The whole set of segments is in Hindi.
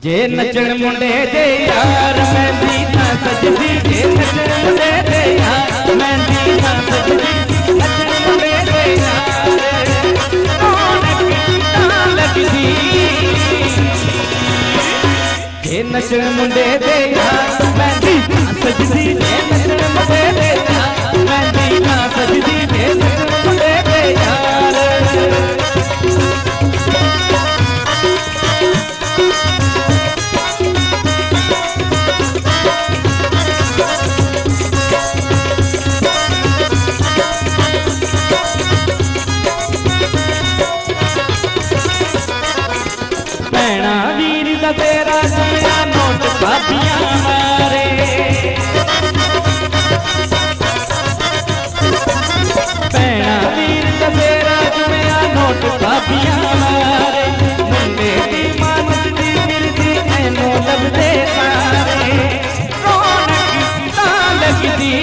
जे नचण मुंडे दे यार मेहंदी ना सजदी, जे नचण मुंडे दे यार मेहंदी ना सजदी, नचण मुंडे दे यार रौनक ना लगदी। जे नचण मुंडे दे यार मेहंदी ना सजदी, जे नचण मुंडे दे यार मेहंदी ना सजदी, जे नचण मुंडे दे यार। भैणा वीर दा तेरा सुनिया नोट बाबियां मारे, भैणा वीर दा तेरा सुनिया नोट बाबियां मारे, मुंडे दी मानस दी मिलदी ऐनो लभदे सारे, रौनक ना लगदी।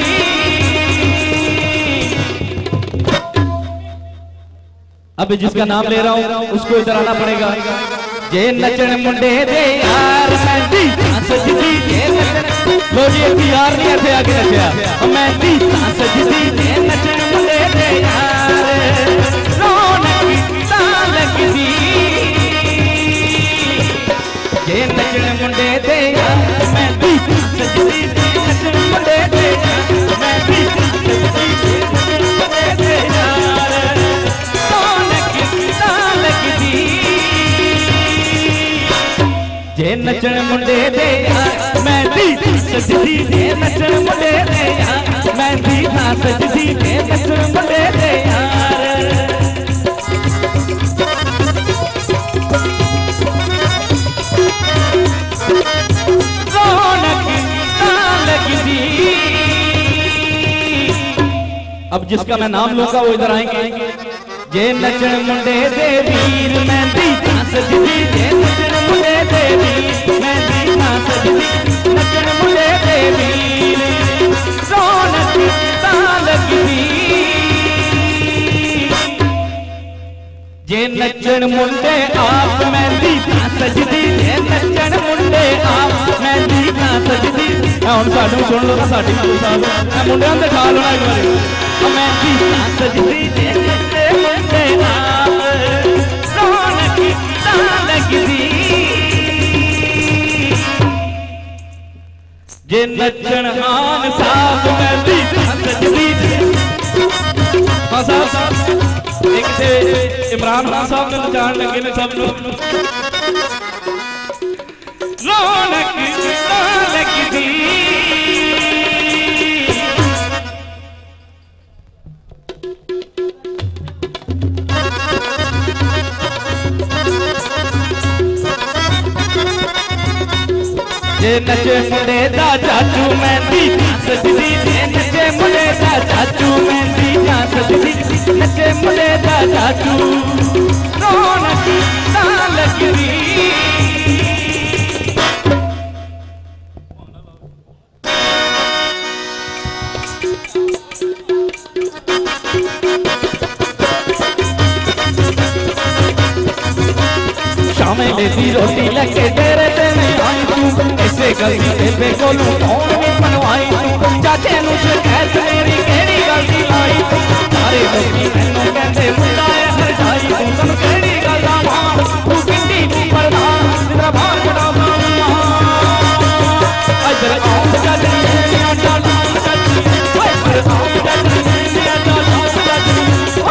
अब जिसका नाम ले रहा हूं उसको इधर आना पड़ेगा। जे नचण मुंडे दे यार मेहंदी ना सजदी, जे नचण लो जी एक यार नहीं थे आगे नचया मेहंदी ना सजदी, जे नचण मुंडे दे यार रौनक ना लगदी। जे नचण मुंडे दे यार मेहंदी ना सजदी, जे नचण मुंडे दे यार मेहंदी ना सजदी, जे नचण मुंडे दे यार रौनक ना लगदी। जे नचण मुंडे दे यार मेहंदी ना सजदी, जे नचण मुंडे दे यार मेहंदी ना सजदी, जे नचण मुंडे दे यार। रौनक ना लगदी। अब जिसका मैं नाम लूंगा वो इधर आएंगे। जे नचण मुंडे दे वीर मेहंदी ना सजदी, जे नचण मुंडे दे वीर मेहंदी ना सजदी, नचण मुंडे दे वीर रौनक ना लगदी। जे नचण मुंडे आप मेहंदी ना सजदी, जे नचण मुंडे आप मेहंदी ना सजदी। हुण साडू सुन लो ना, साडी मुंडियां ते खा लेना एक बारी। मेहंदी ना सजदी, जे नचण मुंडे आप रौनक ना लगदी। जे नचण हान साहब मेहंदी ना सजदी। हाँ साहब एक थे इमरान खान साहब ने नचाण लगे ने सब लोग। रौनक ना लगदी। जे नचे मुंडे दा चाचू मेहंदी ना सजदी, जे नचे मुंडे दा चाचू मेहंदी ना सजदी, नचे मुंडे दा चाचू रौनक ना लगदी। शामे दी रोटी लेके तेरे ते नहीं आई तू, इसे गलती बेबे कोलू कौन भी बनवाई तू। चाचे नू शिकायत मेरी केड़ी गलती लाई तू, सारे लोगी मैनू कहंदे मुंडा है हरजाई तू। तैनू केड़ी गल दा मां तू पिंडी दी प्रधान, तेरा बाहर बड़ा इधर आओ चाची मेरा डाला चाची, इधर आओ चाची मेरा डाला चाची,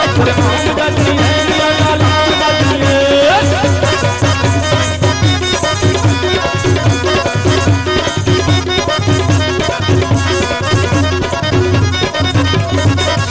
इधर आओ चाची मेरा डाला चाची।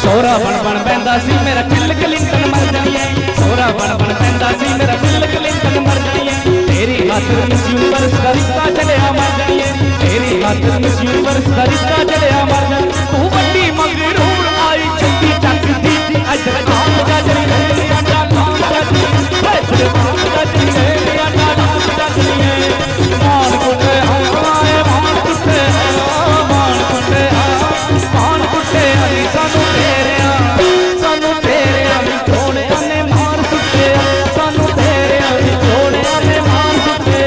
सोहरा बन बन पैंदा सी मेरा किल कलिंटन मर जाइए, सोहरा बन बन पैंदा सी मेरा किल कलिंटन मर जाइए। तेरी खातिर मिस यूनिवर्स दा रिश्ता चलिया मर जाइए, तेरी खातिर मिस यूनिवर्स दा रिश्ता चलिया मर जाइए। तू बड़ी मगरूर आई चंगी चकदी, इधर काम चाचरी मेरा डाला चाचरी, इधर काम चाचरी मेरा डाला चाचरी। मान कुटे आए मान कुटे मान कुटे मान कुटे सानू तेरे जोड़े ने मार सुटे, सानू तेरे जोड़े ने मार सुटे।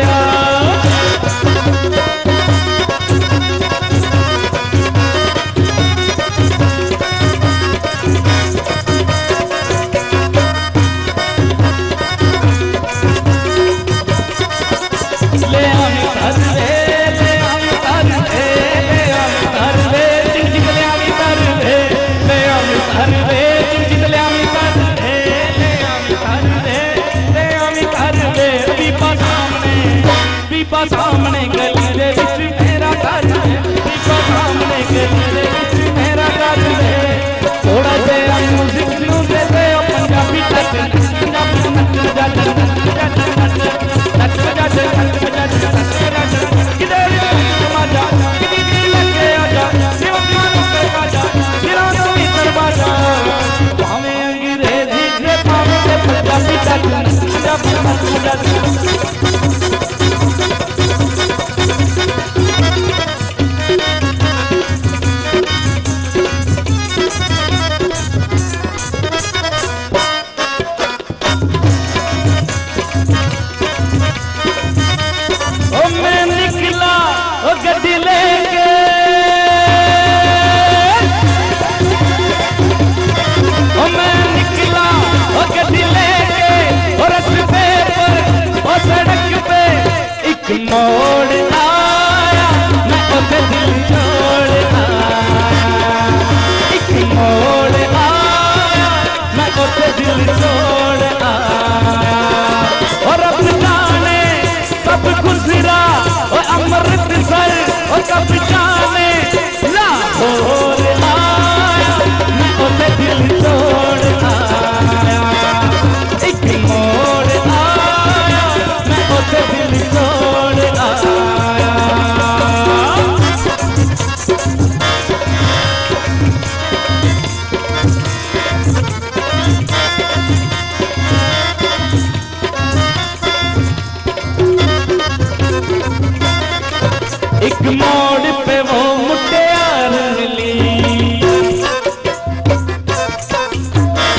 दीपा सामने गली दे विच मेरा घर है, दीपा सामने गली दे विच मेरा घर है। थोड़ा जिहा म्यूजिक नूं दे दे पंजाबी टच, पंजाबी नच जट नच जट नच जट नच जट नच किदे मजा किदी लगे आजा दीवाना नूं कर जा दिलों नूं ही दरवाजा। भावें अंग्रेजी ते भावें ते पंजाबी टच पंजाबी नच जट गड्डी लेके मैं निकला गड्डी लेके और रस्ते पर और सड़क पे एक मोड़ आया, मैं उसे दिल छोड़ आया। एक मोड़ आया, मैं उसे दिल छोड़ आया। और अब जाने कब गुजरा और अमृतसर और कब जाने लाहौर आया, मैं उसे दिल छोड़ आया। एक मोड़ आया, मैं उसे दिल छोड़ आया। एक मोड़ पे वो मुटियार मिली,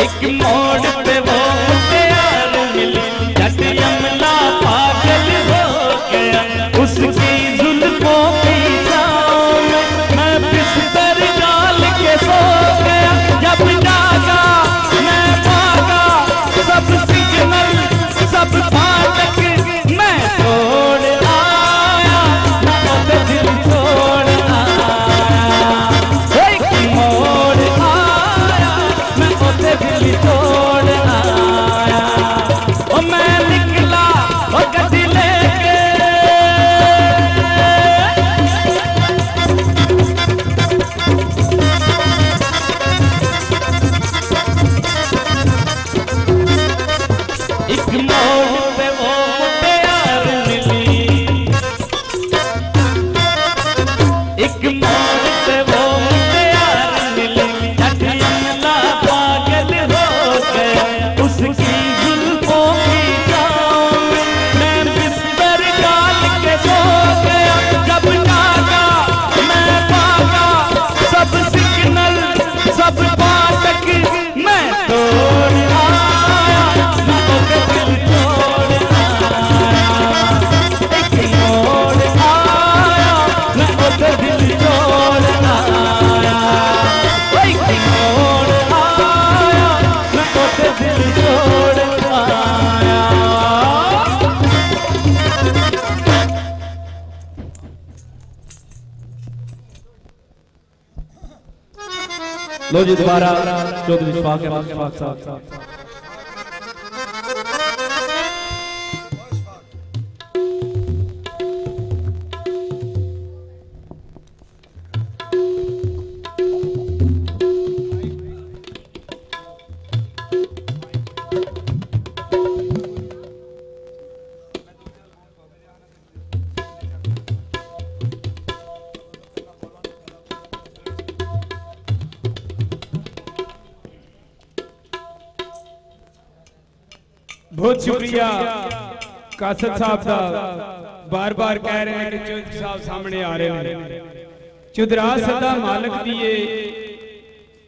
एक मोड़ पे वो मुटियार मिली। जट यमला पागल हो गया उसकी जुल्फों की छाँव में, मैं बिस्तर डाल के सो गया। जब जागा मैं भागा सब सिग्नल सब फाटक मैं तोड़ आया, मैं उसे दिल छोड़ आया। एक मोड़ आया, मैं उसे दिल छोड़ आया। और मैं निकला और गड्डी लेके एक मोड़ पे वो मुटियार मिली, एक मोड़ पे वो मुटियार मिली। जट यमला पागल हो गया उसकी जुल्फों की छाँव में, मैं बिस्तर डाल के सो गया। जब जागा मैं भागा सब सिग्नल सब फाटक मैं तोड़ आया, मैं उसे दिल छोड़ आया। एक मोड़ आया, मैं उसे दिल छोड़ आया। एक मोड़ आया, मैं उसे दिल छोड़ आया। लो जी दोबारा चौधरी इशफाक अहमद साहब। बहुत शुक्रिया कासद साहब का, बार बार कह रहे हैं कि चौधरी साहब सामने आ रहे हैं। चौधरा सदा मालक दिए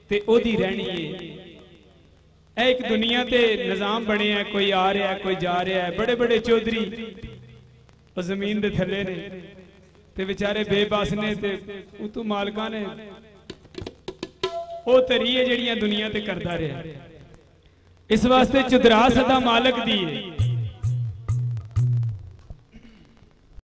ते ओदी रहनी है। एक दुनिया ते निजाम बने हैं, कोई आ रहा है कोई जा रहा है। बड़े बड़े चौधरी जमीन दे थले ने ते बेचारे बेबस ने ते उतों मालका ने वो तरी है जड़ियां दुनिया ते करता रहा। इस वास्ते चौधरा सदा मालक दी है